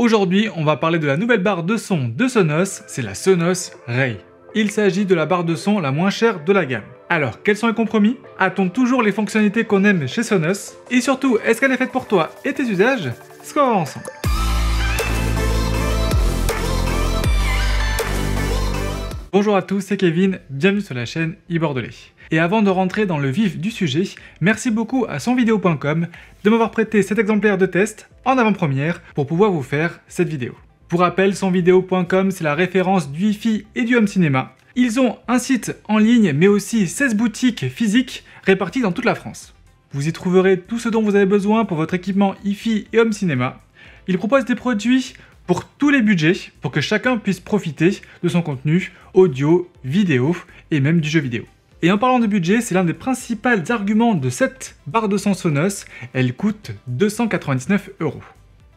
Aujourd'hui, on va parler de la nouvelle barre de son de Sonos, c'est la Sonos Ray. Il s'agit de la barre de son la moins chère de la gamme. Alors, quels sont les compromis? A-t-on toujours les fonctionnalités qu'on aime chez Sonos? Et surtout, est-ce qu'elle est faite pour toi et tes usages? C'est ce qu'on va voir ensemble. Bonjour à tous, c'est Kevin, bienvenue sur la chaîne iBordelais. Et avant de rentrer dans le vif du sujet, merci beaucoup à sonvideo.com de m'avoir prêté cet exemplaire de test en avant-première pour pouvoir vous faire cette vidéo. Pour rappel, sonvideo.com c'est la référence du Wi-Fi et du home cinéma. Ils ont un site en ligne mais aussi 16 boutiques physiques réparties dans toute la France. Vous y trouverez tout ce dont vous avez besoin pour votre équipement Wi-Fi et home cinéma. Ils proposent des produits pour tous les budgets, pour que chacun puisse profiter de son contenu audio, vidéo et même du jeu vidéo. Et en parlant de budget, c'est l'un des principaux arguments de cette barre de son Sonos, elle coûte 299 €.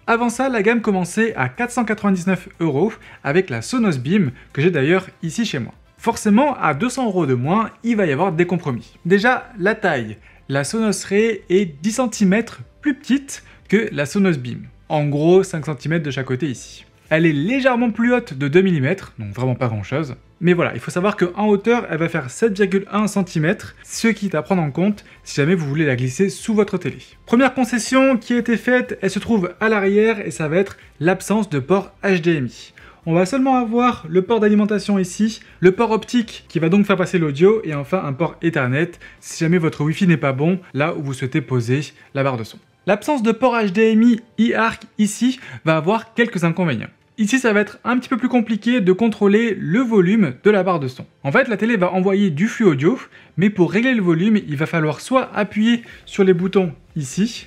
Avant ça, la gamme commençait à 499 € avec la Sonos Beam, que j'ai d'ailleurs ici chez moi. Forcément, à 200 € de moins, il va y avoir des compromis. Déjà, la taille. La Sonos Ray est 10 cm plus petite que la Sonos Beam. En gros, 5 cm de chaque côté ici. Elle est légèrement plus haute de 2 mm, donc vraiment pas grand chose. Mais voilà, il faut savoir qu'en hauteur, elle va faire 7,1 cm, ce qui est à prendre en compte si jamais vous voulez la glisser sous votre télé. Première concession qui a été faite, elle se trouve à l'arrière et ça va être l'absence de port HDMI. On va seulement avoir le port d'alimentation ici, le port optique qui va donc faire passer l'audio et enfin un port Ethernet si jamais votre Wi-Fi n'est pas bon là où vous souhaitez poser la barre de son. L'absence de port HDMI eARC ici va avoir quelques inconvénients. Ici, ça va être un petit peu plus compliqué de contrôler le volume de la barre de son. En fait, la télé va envoyer du flux audio, mais pour régler le volume, il va falloir soit appuyer sur les boutons ici,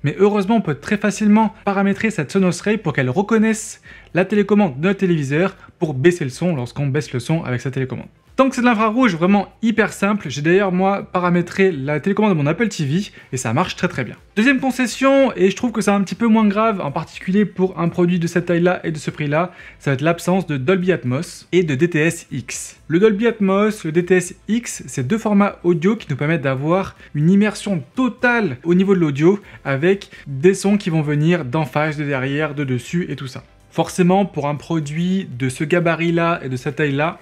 mais heureusement, on peut très facilement paramétrer cette Sonos Ray pour qu'elle reconnaisse la télécommande de notre téléviseur pour baisser le son lorsqu'on baisse le son avec sa télécommande. Tant que c'est de l'infrarouge, vraiment hyper simple, j'ai d'ailleurs moi paramétré la télécommande de mon Apple TV et ça marche très bien. Deuxième concession, et je trouve que c'est un petit peu moins grave, en particulier pour un produit de cette taille-là et de ce prix-là, ça va être l'absence de Dolby Atmos et de DTS-X. Le Dolby Atmos, le DTS-X, c'est deux formats audio qui nous permettent d'avoir une immersion totale au niveau de l'audio avec des sons qui vont venir d'en face, de derrière, de dessus et tout ça. Forcément, pour un produit de ce gabarit-là et de cette taille-là,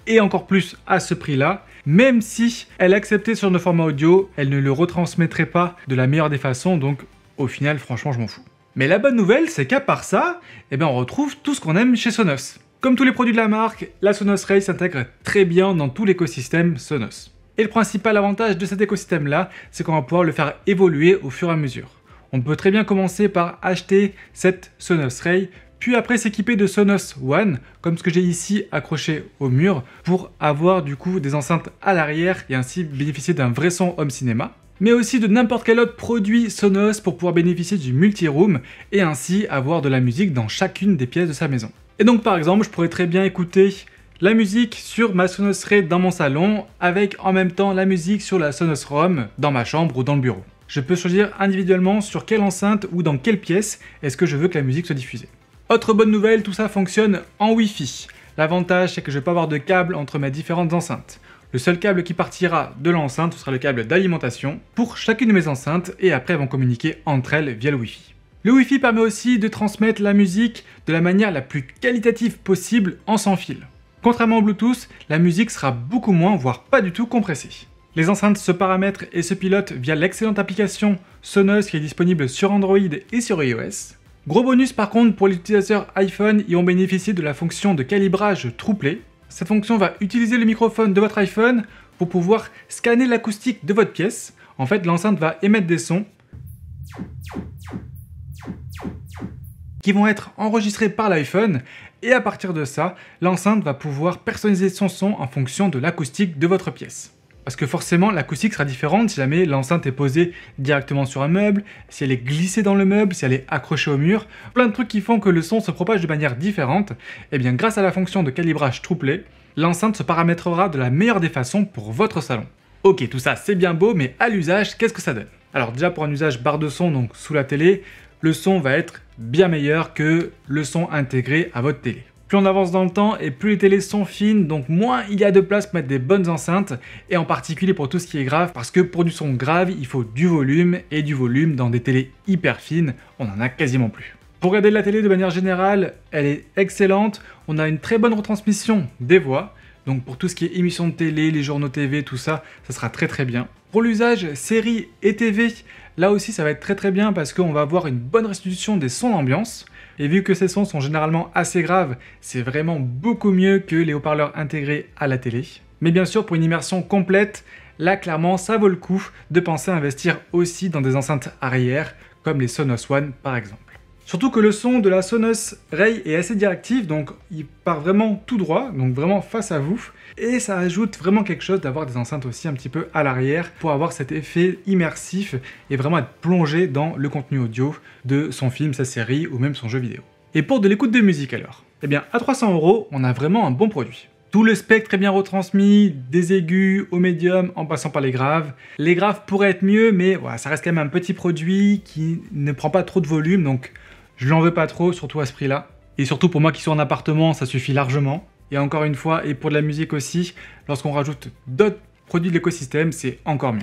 et encore plus à ce prix-là, même si elle acceptait sur nos formats audio, elle ne le retransmettrait pas de la meilleure des façons, donc au final, franchement, je m'en fous. Mais la bonne nouvelle, c'est qu'à part ça, on retrouve tout ce qu'on aime chez Sonos. Comme tous les produits de la marque, la Sonos Ray s'intègre très bien dans tout l'écosystème Sonos. Et le principal avantage de cet écosystème-là, c'est qu'on va pouvoir le faire évoluer au fur et à mesure. On peut très bien commencer par acheter cette Sonos Ray, puis après s'équiper de Sonos One, comme ce que j'ai ici accroché au mur, pour avoir du coup des enceintes à l'arrière et ainsi bénéficier d'un vrai son home cinéma. Mais aussi de n'importe quel autre produit Sonos pour pouvoir bénéficier du multi-room et ainsi avoir de la musique dans chacune des pièces de sa maison. Et donc par exemple, je pourrais très bien écouter la musique sur ma Sonos Ray dans mon salon, avec en même temps la musique sur la Sonos Roam dans ma chambre ou dans le bureau. Je peux choisir individuellement sur quelle enceinte ou dans quelle pièce est-ce que je veux que la musique soit diffusée. Autre bonne nouvelle, tout ça fonctionne en Wi-Fi. L'avantage, c'est que je ne vais pas avoir de câble entre mes différentes enceintes. Le seul câble qui partira de l'enceinte, ce sera le câble d'alimentation pour chacune de mes enceintes et après elles vont communiquer entre elles via le Wi-Fi. Le Wi-Fi permet aussi de transmettre la musique de la manière la plus qualitative possible en sans fil. Contrairement au Bluetooth, la musique sera beaucoup moins, voire pas du tout compressée. Les enceintes se paramètrent et se pilotent via l'excellente application Sonos qui est disponible sur Android et sur iOS. Gros bonus par contre pour les utilisateurs iPhone, ils vont bénéficier de la fonction de calibrage Trueplay. Cette fonction va utiliser le microphone de votre iPhone pour pouvoir scanner l'acoustique de votre pièce. En fait, l'enceinte va émettre des sons qui vont être enregistrés par l'iPhone et à partir de ça, l'enceinte va pouvoir personnaliser son son en fonction de l'acoustique de votre pièce. Parce que forcément, l'acoustique sera différente si jamais l'enceinte est posée directement sur un meuble, si elle est glissée dans le meuble, si elle est accrochée au mur. Plein de trucs qui font que le son se propage de manière différente. Et bien grâce à la fonction de calibrage Trueplay, l'enceinte se paramétrera de la meilleure des façons pour votre salon. Ok, tout ça c'est bien beau, mais à l'usage, qu'est-ce que ça donne? Alors déjà pour un usage barre de son, donc sous la télé, le son va être bien meilleur que le son intégré à votre télé. Plus on avance dans le temps et plus les télés sont fines, donc moins il y a de place pour mettre des bonnes enceintes, et en particulier pour tout ce qui est grave, parce que pour du son grave, il faut du volume, et du volume dans des télés hyper fines, on en a quasiment plus. Pour regarder la télé de manière générale, elle est excellente. On a une très bonne retransmission des voix. Donc pour tout ce qui est émissions de télé, les journaux TV, tout ça, ça sera très bien. Pour l'usage séries et TV, là aussi ça va être très bien parce qu'on va avoir une bonne restitution des sons d'ambiance. Et vu que ces sons sont généralement assez graves, c'est vraiment beaucoup mieux que les haut-parleurs intégrés à la télé. Mais bien sûr, pour une immersion complète, là clairement ça vaut le coup de penser à investir aussi dans des enceintes arrière, comme les Sonos One par exemple. Surtout que le son de la Sonos Ray est assez directif, donc il part vraiment tout droit, donc vraiment face à vous. Et ça ajoute vraiment quelque chose d'avoir des enceintes aussi un petit peu à l'arrière pour avoir cet effet immersif et vraiment être plongé dans le contenu audio de son film, sa série ou même son jeu vidéo. Et pour de l'écoute de musique alors, eh bien à 300 €, on a vraiment un bon produit. Tout le spectre est bien retransmis, des aigus au médium en passant par les graves. Les graves pourraient être mieux, mais voilà, ça reste quand même un petit produit qui ne prend pas trop de volume, donc je l'en veux pas trop, surtout à ce prix-là. Et surtout pour moi qui suis en appartement, ça suffit largement. Et encore une fois, et pour de la musique aussi, lorsqu'on rajoute d'autres produits de l'écosystème, c'est encore mieux.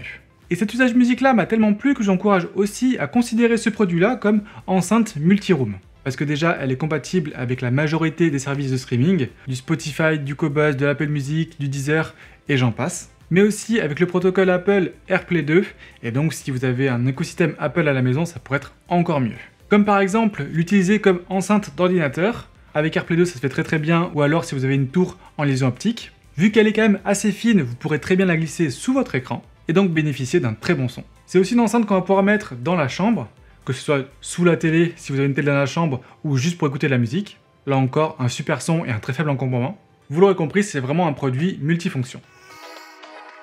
Et cet usage musique-là m'a tellement plu que j'encourage aussi à considérer ce produit-là comme enceinte multi-room. Parce que déjà, elle est compatible avec la majorité des services de streaming, du Spotify, du Qobuz, de l'Apple Music, du Deezer, et j'en passe. Mais aussi avec le protocole Apple AirPlay 2, et donc si vous avez un écosystème Apple à la maison, ça pourrait être encore mieux. Comme par exemple l'utiliser comme enceinte d'ordinateur. Avec AirPlay 2 ça se fait très bien, ou alors si vous avez une tour en liaison optique. Vu qu'elle est quand même assez fine, vous pourrez très bien la glisser sous votre écran, et donc bénéficier d'un très bon son. C'est aussi une enceinte qu'on va pouvoir mettre dans la chambre, que ce soit sous la télé si vous avez une télé dans la chambre, ou juste pour écouter de la musique. Là encore, un super son et un très faible encombrement. Vous l'aurez compris, c'est vraiment un produit multifonction.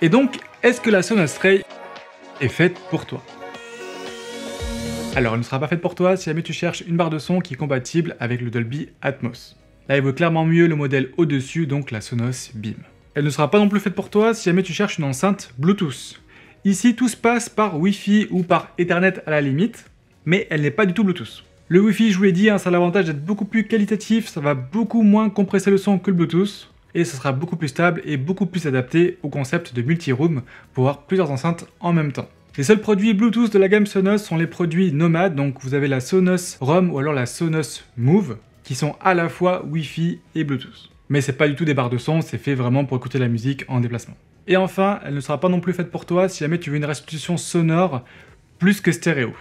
Et donc, est-ce que la Sonos Ray est faite pour toi ? Alors, elle ne sera pas faite pour toi si jamais tu cherches une barre de son qui est compatible avec le Dolby Atmos. Là, il vaut clairement mieux le modèle au-dessus, donc la Sonos Beam. Elle ne sera pas non plus faite pour toi si jamais tu cherches une enceinte Bluetooth. Ici, tout se passe par Wi-Fi ou par Ethernet à la limite, mais elle n'est pas du tout Bluetooth. Le Wi-Fi, je vous l'ai dit, ça a l'avantage d'être beaucoup plus qualitatif, ça va beaucoup moins compresser le son que le Bluetooth, et ça sera beaucoup plus stable et beaucoup plus adapté au concept de multi-room pour avoir plusieurs enceintes en même temps. Les seuls produits Bluetooth de la gamme Sonos sont les produits nomades, donc vous avez la Sonos Roam ou alors la Sonos Move, qui sont à la fois Wi-Fi et Bluetooth. Mais c'est pas du tout des barres de son, c'est fait vraiment pour écouter la musique en déplacement. Et enfin, elle ne sera pas non plus faite pour toi si jamais tu veux une restitution sonore plus que stéréo.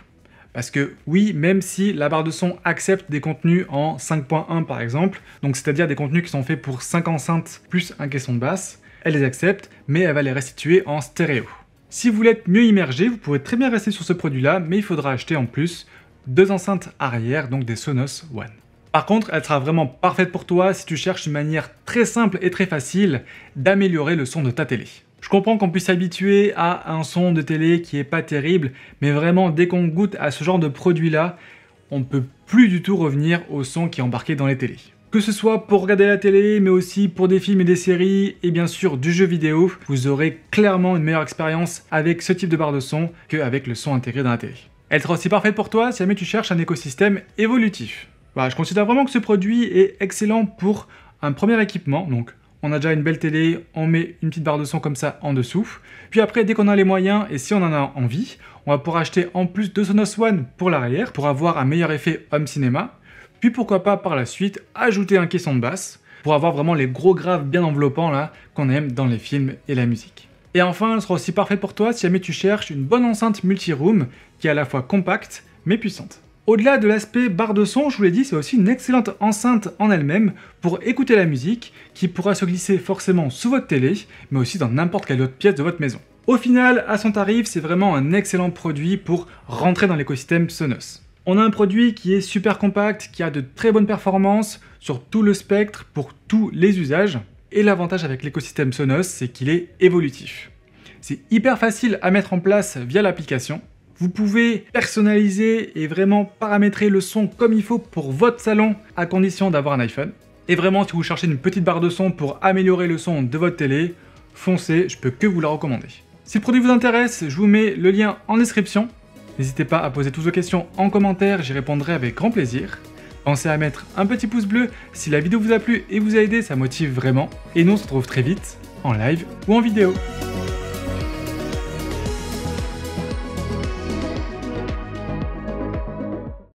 Parce que oui, même si la barre de son accepte des contenus en 5.1 par exemple, donc c'est-à-dire des contenus qui sont faits pour 5 enceintes plus un caisson de basse, elle les accepte, mais elle va les restituer en stéréo. Si vous voulez être mieux immergé, vous pouvez très bien rester sur ce produit-là, mais il faudra acheter en plus 2 enceintes arrière, donc des Sonos One. Par contre, elle sera vraiment parfaite pour toi si tu cherches une manière très simple et très facile d'améliorer le son de ta télé. Je comprends qu'on puisse s'habituer à un son de télé qui est pas terrible, mais vraiment dès qu'on goûte à ce genre de produit-là, on ne peut plus du tout revenir au son qui est embarqué dans les télés. Que ce soit pour regarder la télé, mais aussi pour des films et des séries, et bien sûr du jeu vidéo, vous aurez clairement une meilleure expérience avec ce type de barre de son qu'avec le son intégré dans la télé. Elle sera aussi parfaite pour toi si jamais tu cherches un écosystème évolutif. Voilà, je considère vraiment que ce produit est excellent pour un premier équipement, donc on a déjà une belle télé, on met une petite barre de son comme ça en dessous, puis après dès qu'on a les moyens et si on en a envie, on va pouvoir acheter en plus de Sonos One pour l'arrière, pour avoir un meilleur effet home cinéma. Puis pourquoi pas par la suite ajouter un caisson de basse pour avoir vraiment les gros graves bien enveloppants là qu'on aime dans les films et la musique. Et enfin, elle sera aussi parfaite pour toi si jamais tu cherches une bonne enceinte multi-room qui est à la fois compacte mais puissante. Au-delà de l'aspect barre de son, je vous l'ai dit, c'est aussi une excellente enceinte en elle-même pour écouter la musique qui pourra se glisser forcément sous votre télé mais aussi dans n'importe quelle autre pièce de votre maison. Au final, à son tarif, c'est vraiment un excellent produit pour rentrer dans l'écosystème Sonos. On a un produit qui est super compact, qui a de très bonnes performances sur tout le spectre pour tous les usages. Et l'avantage avec l'écosystème Sonos, c'est qu'il est évolutif. C'est hyper facile à mettre en place via l'application. Vous pouvez personnaliser et vraiment paramétrer le son comme il faut pour votre salon à condition d'avoir un iPhone. Et vraiment, si vous cherchez une petite barre de son pour améliorer le son de votre télé, foncez, je peux que vous la recommander. Si le produit vous intéresse, je vous mets le lien en description. N'hésitez pas à poser toutes vos questions en commentaire, j'y répondrai avec grand plaisir. Pensez à mettre un petit pouce bleu si la vidéo vous a plu et vous a aidé, ça motive vraiment. Et nous on se retrouve très vite, en live ou en vidéo.